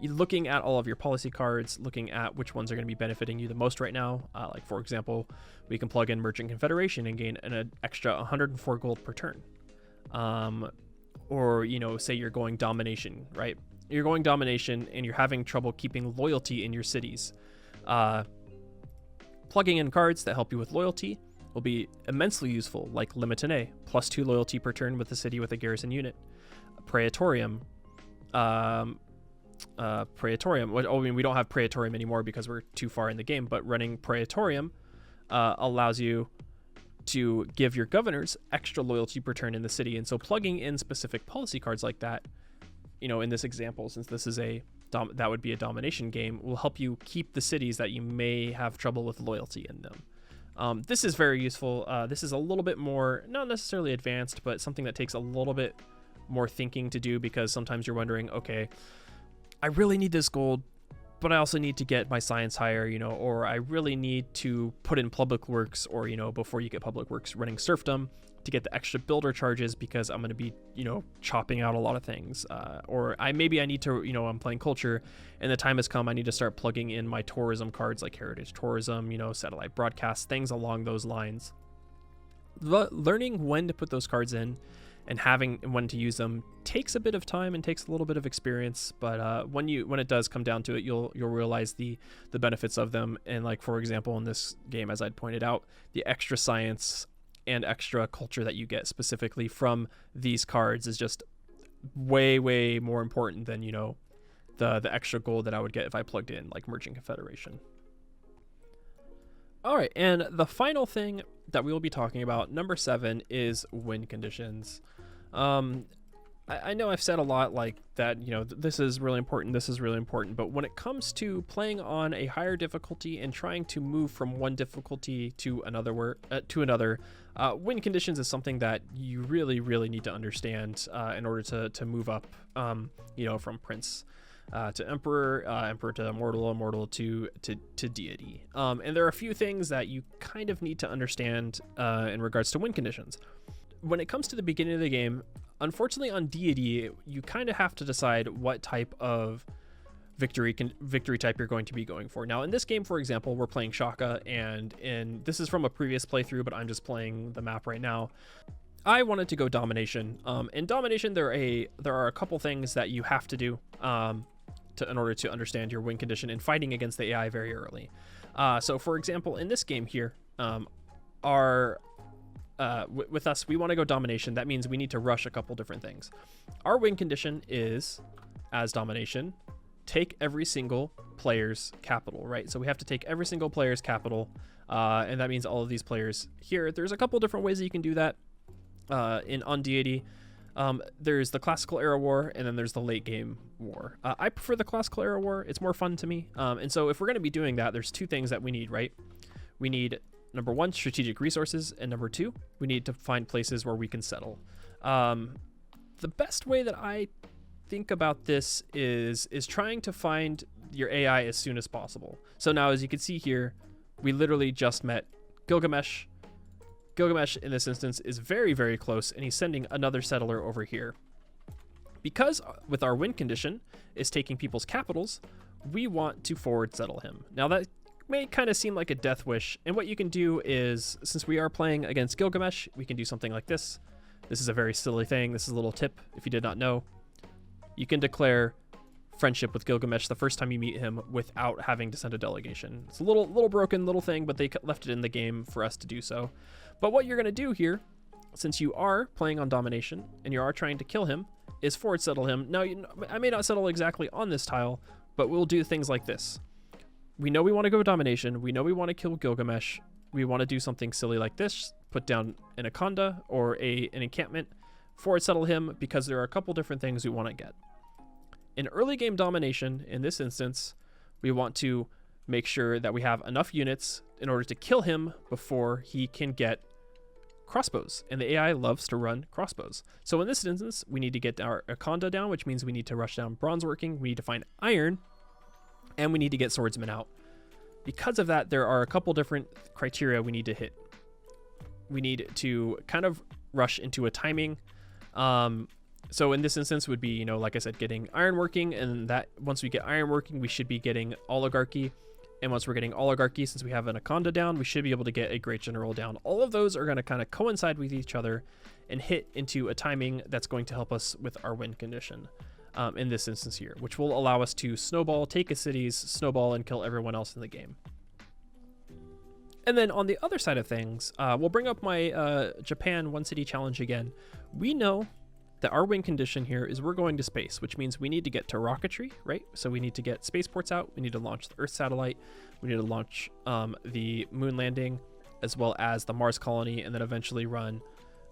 Looking at all of your policy cards, looking at which ones are going to be benefiting you the most right now. Like for example, we can plug in Merchant Confederation and gain an extra 104 gold per turn. Or, you know, say you're going domination, right? You're going domination and you're having trouble keeping loyalty in your cities. Plugging in cards that help you with loyalty will be immensely useful, like Limitane, +2 loyalty per turn with a city with a garrison unit. Praetorium. Praetorium. I mean, we don't have Praetorium anymore because we're too far in the game, but running Praetorium allows you to give your governors extra loyalty per turn in the city. And so plugging in specific policy cards like that, you know, in this example, since this is that would be a domination game, will help you keep the cities that you may have trouble with loyalty in them. This is very useful. This is a little bit more, not necessarily advanced, but something that takes a little bit more thinking to do, because sometimes you're wondering, okay, I really need this gold, but I also need to get my science higher, you know, or I really need to put in public works, or, you know, before you get public works, running serfdom to get the extra builder charges because I'm going to be, you know, chopping out a lot of things. Or maybe I need to, you know, I'm playing culture and the time has come, I need to start plugging in my tourism cards like heritage tourism, you know, satellite broadcast, things along those lines. Learning when to put those cards in and having when to use them takes a bit of time and takes a little bit of experience, but when it does come down to it, you'll realize the benefits of them. And like, for example, in this game, as I'd pointed out, the extra science and extra culture that you get specifically from these cards is just way more important than, you know, the extra gold that I would get if I plugged in like Merchant Confederation. All right, and the final thing that we will be talking about, number 7, is win conditions. I know I've said a lot like that, you know, this is really important, but when it comes to playing on a higher difficulty and trying to move from one difficulty to another, win conditions is something that you really need to understand in order to move up, you know, from Prince to Emperor, Emperor to Immortal to Deity. And there are a few things that you kind of need to understand in regards to win conditions. When it comes to the beginning of the game, unfortunately on Deity, you kind of have to decide what type of victory type you're going to be going for. Now in this game, for example, we're playing Shaka, and this is from a previous playthrough, but I'm just playing the map right now. I wanted to go domination. In domination, there are a couple things that you have to do in order to understand your win condition in fighting against the AI very early. So for example, in this game here, with us, we want to go domination. That means we need to rush a couple different things. Our win condition is, as domination, take every single player's capital, right? So we have to take every single player's capital, and that means all of these players here. There's a couple different ways that you can do that on Deity. There's the classical era war, and then there's the late game war. I prefer the classical era war. It's more fun to me. And so if we're going to be doing that, there's two things that we need, right? We need, number 1, strategic resources, and number 2, we need to find places where we can settle. The best way that I think about this is trying to find your AI as soon as possible. So now, as you can see here, we literally just met Gilgamesh. Gilgamesh in this instance is very close, and he's sending another settler over here. Because with our win condition is taking people's capitals, we want to forward settle him. Now that may kind of seem like a death wish, and what you can do is, since we are playing against Gilgamesh, we can do something like this. This is a very silly thing. This is a little tip if you did not know. You can declare friendship with Gilgamesh the first time you meet him without having to send a delegation. It's a little broken little thing, but they left it in the game for us to do so. But what you're going to do here, since you are playing on domination and you are trying to kill him, is forward settle him. Now, I may not settle exactly on this tile, but we'll do things like this. We know we want to go domination. We know we want to kill Gilgamesh. We want to do something silly like this. Put down an Akonda or an encampment. Forward settle him, because there are a couple different things we want to get. In early game domination, in this instance, we want to make sure that we have enough units in order to kill him before he can get crossbows. And the AI loves to run crossbows. So in this instance, we need to get our Akonda down, which means we need to rush down bronze working. We need to find iron, and we need to get swordsmen out. Because of that, there are a couple different criteria we need to hit. We need to kind of rush into a timing So in this instance would be, you know, like I said, getting ironworking, and that once we get ironworking, we should be getting oligarchy. And once we're getting oligarchy, since we have an Akonda down, we should be able to get a great general down. All of those are going to kind of coincide with each other and hit into a timing that's going to help us with our win condition in this instance here, which will allow us to snowball, take a cities, snowball, and kill everyone else in the game. And then on the other side of things, we'll bring up my Japan one city challenge again. We know that our win condition here is we're going to space, which means we need to get to rocketry, right? So we need to get spaceports out. We need to launch the Earth satellite. We need to launch the moon landing, as well as the Mars colony, and then eventually run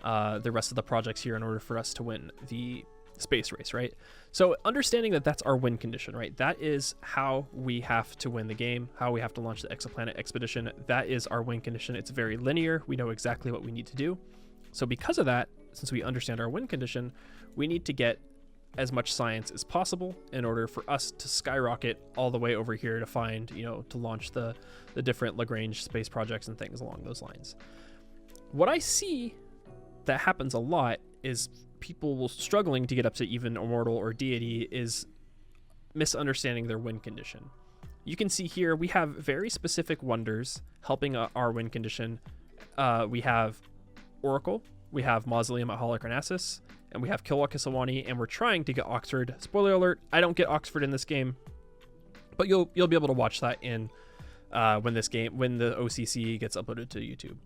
the rest of the projects here in order for us to win the space race, right? So understanding that that's our win condition, right? That is how we have to win the game, how we have to launch the exoplanet expedition. That is our win condition. It's very linear. We know exactly what we need to do. So because of that, since we understand our win condition, we need to get as much science as possible in order for us to skyrocket all the way over here to find, you know, to launch the different Lagrange space projects and things along those lines. What I see that happens a lot is people struggling to get up to even immortal or deity is misunderstanding their win condition. You can see here we have very specific wonders helping our win condition. We have Oracle, we have Mausoleum at Halicarnassus, and we have Kilwa Kisawani, and we're trying to get Oxford. Spoiler alert, I don't get Oxford in this game, but you'll be able to watch that in when the OCC gets uploaded to YouTube.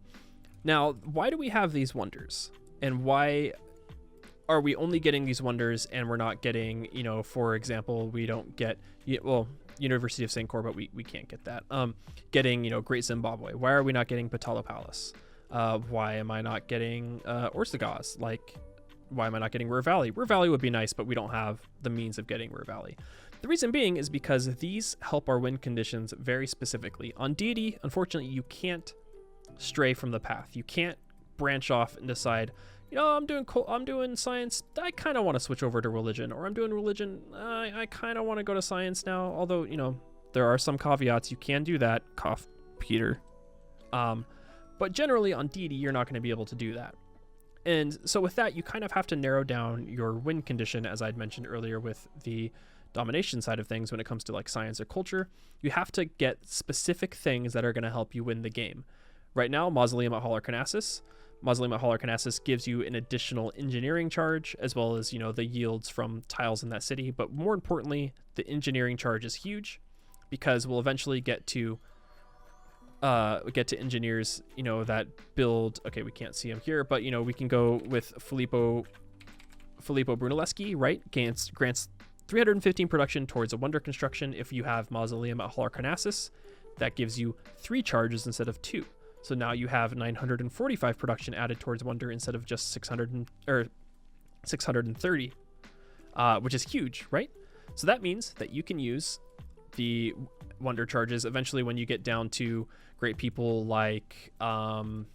Now, why do we have these wonders? And why are we only getting these wonders and we're not getting, you know, for example, we don't get, well, University of St. Corbett, we can't get that. Getting, you know, Great Zimbabwe. Why are we not getting Patala Palace? Why am I not getting Orsagas? Like, why am I not getting Ruhr Valley? Ruhr Valley would be nice, but we don't have the means of getting Ruhr Valley. The reason being is because these help our win conditions very specifically. On deity, unfortunately, you can't stray from the path. You can't branch off and decide, you know, I'm doing science, I kind of want to switch over to religion, or I'm doing religion, I kind of want to go to science now. Although, you know, there are some caveats. You can do that. Cough, Peter. But generally on deity, you're not going to be able to do that. And so with that, you kind of have to narrow down your win condition, as I'd mentioned earlier with the domination side of things when it comes to like science or culture. You have to get specific things that are going to help you win the game. Right now, Mausoleum at Halicarnassus. Mausoleum at Halicarnassus gives you an additional engineering charge, as well as, you know, the yields from tiles in that city. But more importantly, the engineering charge is huge, because we'll eventually get to engineers, you know, that build, okay, we can't see him here, but, you know, we can go with Filippo Brunelleschi, right? Grants 315 production towards a wonder construction. If you have Mausoleum at Halicarnassus, that gives you 3 charges instead of 2. So now you have 945 production added towards wonder instead of just 630, which is huge, right? So that means that you can use the wonder charges eventually when you get down to great people like Stephanie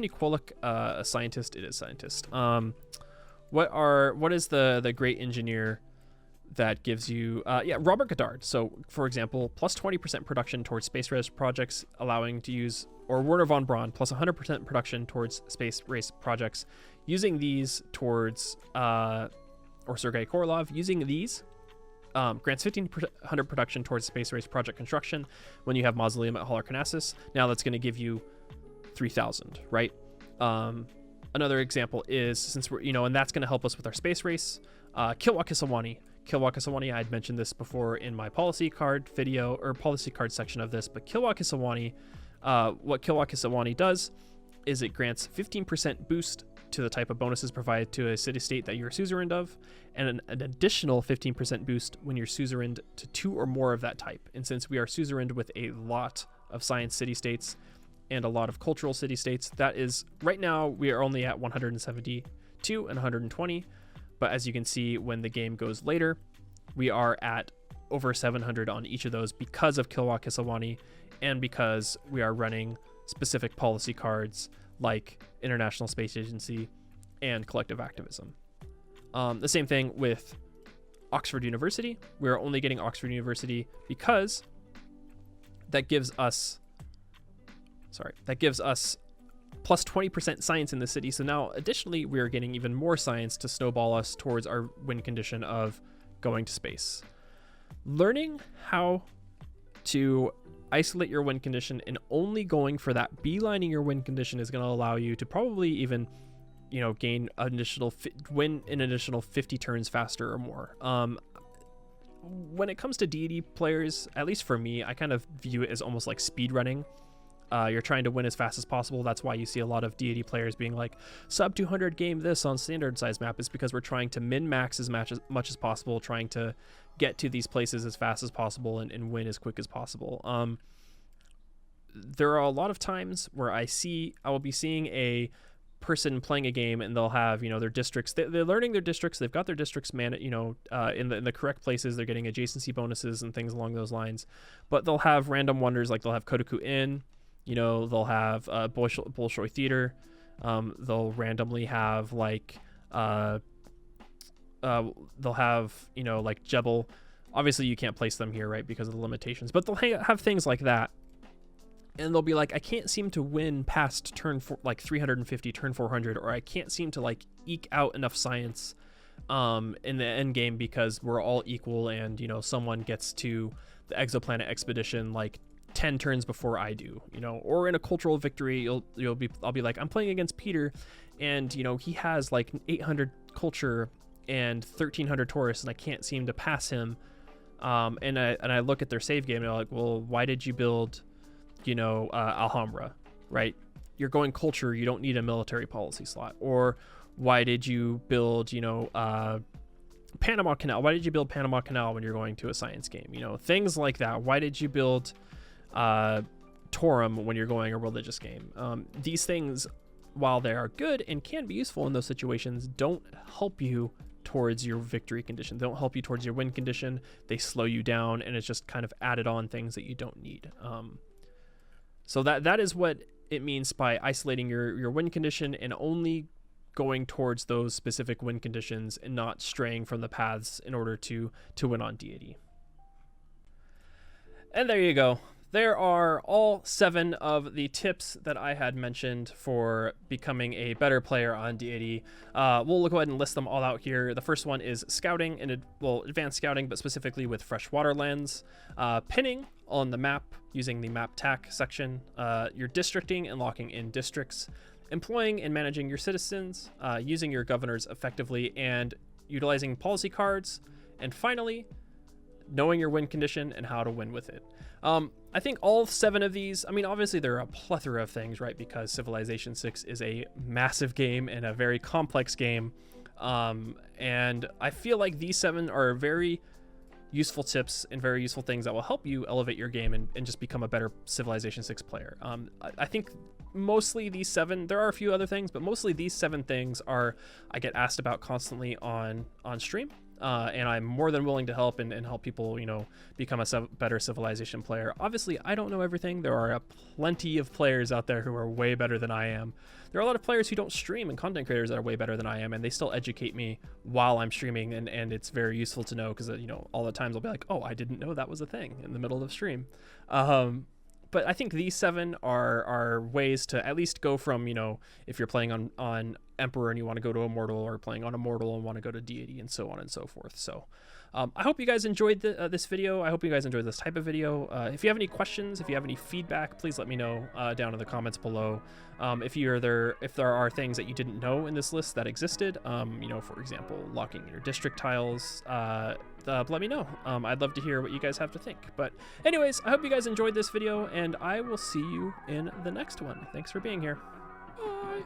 Kwolek, a scientist. It is scientist. What is the great engineer that gives you Robert Goddard. So for example, plus 20% production towards space race projects, allowing to use, or Werner von Braun, plus 100% production towards space race projects, using these towards or Sergei Korolev, using these grants 1500 production towards space race project construction when you have Mausoleum at Halicarnassus. Now that's going to give you 3000, right? Another example is, since we're, you know, and that's going to help us with our space race, Kilwa Kisawani. Kilwa Kisawani, I had mentioned this before in my policy card video, or policy card section of this, but Kilwa Kisawani, what Kilwa Kisawani does is it grants 15% boost to the type of bonuses provided to a city-state that you're suzerain of, and an additional 15% boost when you're suzerain to 2 or more of that type. And since we are suzerain with a lot of science city-states and a lot of cultural city-states, that is, right now we are only at 172 and 120, but as you can see, when the game goes later, we are at over 700 on each of those because of Kilwa Kisawani, and because we are running specific policy cards like International Space Agency and collective activism. The same thing with Oxford University. We're only getting Oxford University because that gives us plus 20% science in the city. So now additionally, we are getting even more science to snowball us towards our win condition of going to space. Learning how to isolate your win condition and only going for that beelining your win condition is going to allow you to probably even, you know, gain win an additional 50 turns faster or more. When it comes to deity players, at least for me, I kind of view it as almost like speed running. You're trying to win as fast as possible. That's why you see a lot of deity players being like, sub 200 game this on standard size map, is because we're trying to min max as much as possible, trying to get to these places as fast as possible and win as quick as possible. There are a lot of times where I will be seeing a person playing a game and they'll have, you know, their districts, they're learning their districts, they've got their districts in the correct places, they're getting adjacency bonuses and things along those lines, but they'll have random wonders, like they'll have Kodoku Inn, you know, they'll have Bolshoi Theater, they'll randomly have like they'll have, you know, like Jebel. Obviously you can't place them here, right, because of the limitations, but they'll have things like that. And they'll be like, I can't seem to win past turn 350, turn 400, or I can't seem to like eke out enough science in the end game because we're all equal, and, you know, someone gets to the exoplanet expedition like 10 turns before I do, you know. Or in a cultural victory, I'll be like, I'm playing against Peter, and, you know, he has like 800 culture and 1300 Taurus, and I can't seem to pass him. And I look at their save game and I'm like, well, why did you build, you know, Alhambra, right? You're going culture, you don't need a military policy slot. Or why did you build, you know, Panama Canal? Why did you build Panama Canal when you're going to a science game? You know, things like that. Why did you build Torum when you're going a religious game? These things, while they are good and can be useful in those situations, don't help you towards your victory condition. They don't help you towards your win condition. They slow you down, and it's just kind of added on things that you don't need. So that is what it means by isolating your win condition and only going towards those specific win conditions and not straying from the paths in order to win on deity. And there you go. There are all 7 of the tips that I had mentioned for becoming a better player on deity. We'll go ahead and list them all out here. The first one is scouting, and advanced scouting, but specifically with freshwater lands. Pinning on the map using the map tac section. Your districting and locking in districts. Employing and managing your citizens. Using your governors effectively and utilizing policy cards. And finally, knowing your win condition and how to win with it. I think all 7 of these, I mean, obviously there are a plethora of things, right? Because Civilization 6 is a massive game and a very complex game. And I feel like these 7 are very useful tips and very useful things that will help you elevate your game and just become a better Civilization 6 player. I think mostly these 7, there are a few other things, but mostly these 7 things I get asked about constantly on stream. And I'm more than willing to help and help people, you know, become a better Civilization player. Obviously, I don't know everything. There are plenty of players out there who are way better than I am. There are a lot of players who don't stream and content creators that are way better than I am, and they still educate me while I'm streaming, and it's very useful to know because, you know, all the times I'll be like, oh, I didn't know that was a thing in the middle of stream. But I think these 7 are ways to at least go from, you know, if you're playing on Emperor and you want to go to Immortal, or playing on Immortal and want to go to Deity, and so on and so forth. So I hope you guys enjoyed this video. I hope you guys enjoyed this type of video. If you have any questions, if you have any feedback, please let me know down in the comments below. If there are things that you didn't know in this list that existed, you know, for example, locking your district tiles, let me know. I'd love to hear what you guys have to think. But anyways, I hope you guys enjoyed this video, and I will see you in the next one. Thanks for being here. Bye.